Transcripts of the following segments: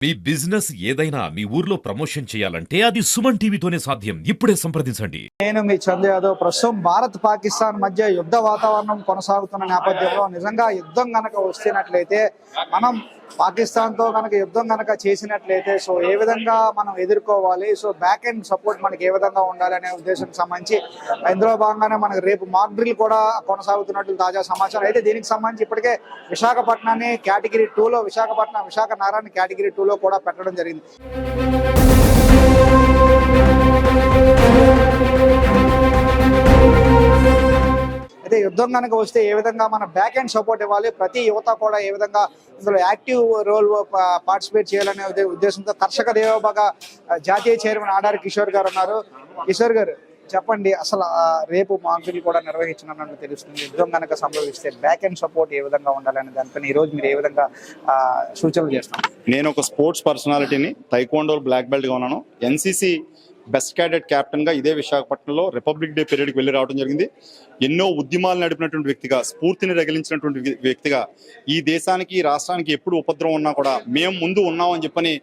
మీ business ఏదైనా మీ ఊర్లో promotion చేయాలంటే అది సుమన్ టీవీతోనే సాధ్యం. ఇప్పుడే సంప్రదించండి. నేను మీ చందు యాదవ్. ప్రస్తుతం భారత్ పాకిస్తాన్ మధ్య యుద్ధ వాతావరణం కొనసాగుతున్న నేపథ్యంలో నిజంగా యుద్ధం గనక వస్తున్నట్లయితే మనం పాకిస్తాన్ తో కనుక యుద్ధం కనుక చేసినట్లయితే సో ఏ విధంగా మనం ఎదుర్కోవాలి, సో బ్యాక్ అండ్ సపోర్ట్ మనకి ఏ విధంగా ఉండాలి అనే ఉద్దేశం సంబంధించి ఇందులో భాగంగానే మనకు రేపు మాక్ డ్రిల్ కూడా కొనసాగుతున్నట్లు తాజా సమాచారం. అయితే దీనికి సంబంధించి ఇప్పటికే విశాఖపట్నాన్ని కేటగిరీ 2లో విశాఖ నగరాన్ని కేటగిరీ 2లో కూడా పెట్టడం జరిగింది. అయితే యుద్ధం కనుక వస్తే ఏ విధంగా మన బ్యాక్ అండ్ సపోర్ట్ ఇవ్వాలి, ప్రతి యువత కూడా ఏ విధంగా ఇందులో యాక్టివ్ రోల్ పార్టిసిపేట్ చేయాలనే ఉద్దేశంతో కర్షక దేవభాగ జాతీయ చైర్మన్ ఆడారి కిషోర్ గారు ఉన్నారు. కిషోర్ గారు చెప్పండి, అసలు రేపు మాక్డ్రిల్ కూడా నిర్వహించినట్టు తెలుస్తుంది. యుద్ధం కనుక సంభవిస్తే బ్యాక్ అండ్ సపోర్ట్ ఏ విధంగా ఉండాలనే దానిపైన ఈ రోజు మీరు ఏ విధంగా సూచనలు చేస్తున్నారు? నేను ఒక స్పోర్ట్స్ పర్సనాలిటీని, టైక్వాండో బ్లాక్ బెల్ట్గా ఉన్నాను. ఎన్సీసీ బెస్ట్ క్యాడెట్ కెప్టెన్గా ఇదే విశాఖపట్నంలో రిపబ్లిక్ డే పీరియడ్కి వెళ్ళి రావడం జరిగింది. ఎన్నో ఉద్యమాలు నడిపినటువంటి వ్యక్తిగా, స్ఫూర్తిని రగిలించినటువంటి వ్యక్తిగా, ఈ దేశానికి ఈ రాష్ట్రానికి ఎప్పుడు ఉపద్రవం ఉన్నా కూడా మేము ముందు ఉన్నామని చెప్పని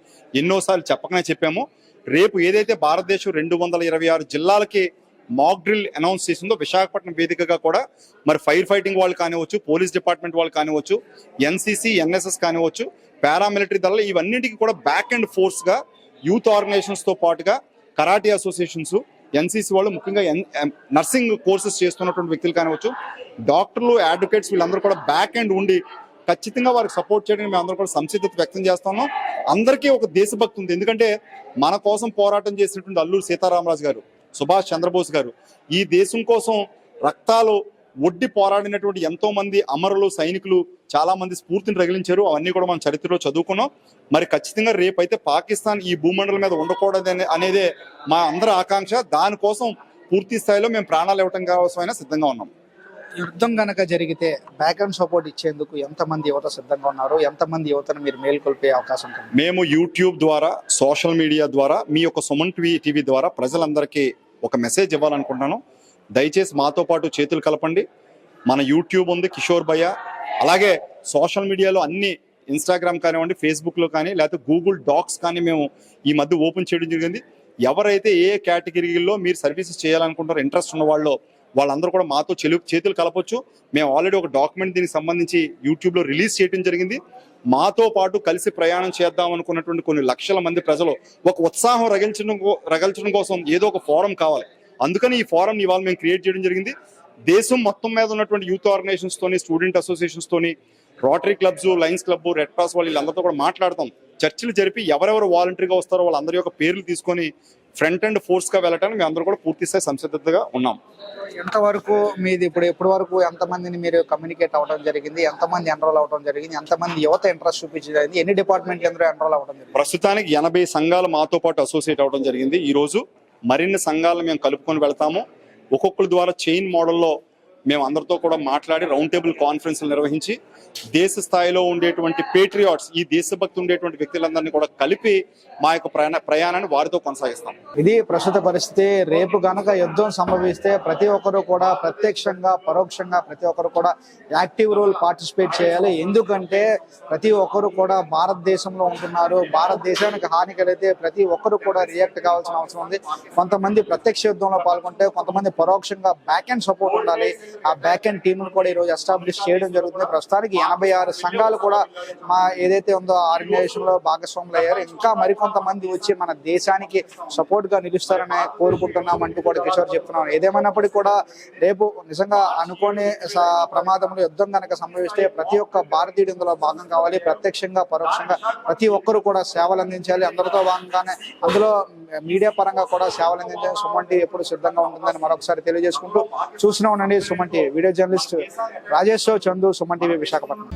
ఎన్నోసార్లు చెప్పకనే చెప్పాము. రేపు ఏదైతే భారతదేశం 226 జిల్లాలకి మాక్ డ్రిల్ అనౌన్స్ చేసిందో విశాఖపట్నం వేదికగా కూడా మరి ఫైర్ ఫైటింగ్ వాళ్ళు కానివచ్చు, పోలీస్ డిపార్ట్మెంట్ వాళ్ళు కానివచ్చు, ఎన్సీసీ, ఎన్ఎస్ఎస్ కానివచ్చు, పారామిలిటరీ దళాలు, ఇవన్నింటికి కూడా బ్యాక్ అండ్ ఫోర్స్గా యూత్ ఆర్గనైజేషన్స్తో పాటుగా కరాటే అసోసియేషన్స్, ఎన్సీసీ వాళ్ళు, ముఖ్యంగా నర్సింగ్ కోర్సెస్ చేస్తున్నటువంటి వ్యక్తులు కానివచ్చు, డాక్టర్లు, అడ్వకేట్స్, వీళ్ళందరూ కూడా బ్యాక్ అండ్ ఉండి ఖచ్చితంగా వారికి సపోర్ట్ చేయడానికి మేము అందరూ కూడా సంసిద్ధత వ్యక్తం చేస్తున్నాం. అందరికీ ఒక దేశభక్తి ఉంది. ఎందుకంటే మన కోసం పోరాటం చేసినటువంటి అల్లూరి సీతారామరాజు గారు, సుభాష్ చంద్రబోస్ గారు, ఈ దేశం కోసం రక్తాలు ఒడ్డి పోరాడినటువంటి ఎంతో మంది అమరులు, సైనికులు చాలా మంది స్ఫూర్తిని రగిలించారు. అవన్నీ కూడా మనం చరిత్రలో చదువుకున్నాం. మరి ఖచ్చితంగా రేపైతే పాకిస్తాన్ ఈ భూమండలం మీద ఉండకూడదు అనేదే మా అందరి ఆకాంక్ష. దానికోసం పూర్తి స్థాయిలో మేము ప్రాణాలు ఇవ్వటం కోసమైనా సిద్ధంగా ఉన్నాం. యుద్ధం గనక జరిగితే బ్యాక్ అండ్ సపోర్ట్ ఇచ్చేందుకు ఎంతమంది యువత సిద్ధంగా ఉన్నారు? ఎంతమంది యువతను మీరు మేల్కొల్పే అవకాశం ఉంటుంది? మేము యూట్యూబ్ ద్వారా, సోషల్ మీడియా ద్వారా, మీ యొక్క సుమన్ టీవీ ద్వారా ప్రజలందరికీ ఒక మెసేజ్ ఇవ్వాలనుకుంటున్నాను. దయచేసి మాతో పాటు చేతులు కలపండి. మన యూట్యూబ్ ఉంది, కిషోర్ భయ్య. అలాగే సోషల్ మీడియాలో అన్ని, ఇన్స్టాగ్రామ్ కానివ్వండి, ఫేస్బుక్లో కానీ, లేకపోతే గూగుల్ డాక్స్ కానీ మేము ఈ మధ్య ఓపెన్ చేయడం జరిగింది. ఎవరైతే ఏ కేటగిరీలో మీరు సర్వీసెస్ చేయాలనుకుంటారో, ఇంట్రెస్ట్ ఉన్న వాళ్ళందరూ కూడా మాతో చేతులు కలపొచ్చు. మేము ఆల్రెడీ ఒక డాక్యుమెంట్ దీనికి సంబంధించి యూట్యూబ్లో రిలీజ్ చేయడం జరిగింది. మాతో పాటు కలిసి ప్రయాణం చేద్దాం అనుకున్నటువంటి కొన్ని లక్షల మంది ప్రజలు ఒక ఉత్సాహం రగిల్చడం కోసం ఏదో ఒక ఫోరం కావాలి. అందుకని ఈ ఫోరం ఇవాళ మేము క్రియేట్ చేయడం జరిగింది. దేశం మొత్తం మీద ఉన్నటువంటి యూత్ ఆర్గనైజేషన్స్ తోని, స్టూడెంట్ అసోసియేషన్స్ తోని, rotary clubs, Lions club, red cross వాళ్ళు, వీళ్ళందరితో కూడా మాట్లాడతాం. చర్చలు జరిపి ఎవరెవరు వాలంటరీగా వస్తారో వాళ్ళందరి యొక్క పేర్లు తీసుకొని ఫ్రంట్ అండ్ ఫోర్స్ గా వెళ్ళటానికి మేము అందరూ కూడా పూర్తి స్థాయి సంసిద్ధతగా ఉన్నాం. ఎంతవరకు మీది ఇప్పటి వరకు ఎంతమందిని మీరు కమ్యూనికేట్ అవ్వడం జరిగింది? ఎంతమంది ఎన్రోల్ అవ్వడం జరిగింది? ఎంతమంది యువత ఇంట్రెస్ట్ చూపించింది? ఎన్ని డిపార్ట్మెంట్లు ఎందరో ఎన్రోల్ అవ్వడం జరిగింది? ప్రస్తుతానికి 80 సంఘాలు మాతో పాటు అసోసియేట్ అవ్వడం జరిగింది. ఈ రోజు మరిన్ని సంఘాలను మేము కలుపుకొని వెళ్తాము. ఒక్కొక్కరి ద్వారా చైన్ మోడల్లో మేము అందరితో కూడా మాట్లాడి రౌండ్ టేబుల్ కాన్ఫరెన్స్లు నిర్వహించి దేశ స్థాయిలో ఉండేటువంటి పేట్రియాట్స్, ఈ దేశభక్తి ఉండేటువంటి వ్యక్తులందరినీ కూడా కలిపి మా యొక్క ప్రయాణాన్ని వారితో కొనసాగిస్తాం. ఇది ప్రస్తుత పరిస్థితి. రేపు గనక యుద్ధం సంభవిస్తే ప్రతి ఒక్కరు కూడా ప్రత్యక్షంగా, పరోక్షంగా ప్రతి ఒక్కరు కూడా యాక్టివ్ రోల్ పార్టిసిపేట్ చేయాలి. ఎందుకంటే ప్రతి ఒక్కరు కూడా భారతదేశంలో ఉంటున్నారు. భారతదేశానికి హాని కలిగితే ప్రతి ఒక్కరు కూడా రియాక్ట్ కావాల్సిన అవసరం ఉంది. కొంతమంది ప్రత్యక్ష యుద్ధంలో పాల్గొంటే, కొంతమంది పరోక్షంగా బ్యాక్ అండ్ సపోర్ట్ ఉండాలి. ఆ బ్యాక్ అండ్ టీమ్ కూడా ఈరోజు ఎస్టాబ్లిష్ చేయడం జరుగుతుంది. ప్రస్తుతానికి 86 సంఘాలు కూడా మా ఏదైతే ఉందో ఆర్గనైజేషన్ లో భాగస్వాములు అయ్యారు. ఇంకా మరికొంతమంది వచ్చి మన దేశానికి సపోర్ట్ గా నిలుస్తారని కోరుకుంటున్నాం అంటూ కూడా కిషోర్ చెప్తున్నాం. ఏదేమైనప్పటికీ కూడా రేపు నిజంగా అనుకోని ప్రమాదంలో యుద్ధం కనుక సంభవిస్తే ప్రతి ఒక్క భారతీయుడు ఇందులో భాగం కావాలి. ప్రత్యక్షంగా, పరోక్షంగా ప్రతి ఒక్కరు కూడా సేవలు అందించాలి. అందరితో భాగంగానే అందులో మీడియా పరంగా కూడా సేవలు అందించాలి. సుమన్ టీవీ ఎప్పుడు సిద్ధంగా ఉంటుందని మరొకసారి తెలియజేసుకుంటూ చూస్తూనే ఉండండి Suman TV. Video journalist Rajesh Chandu, Suman TV, Visakhapatnam.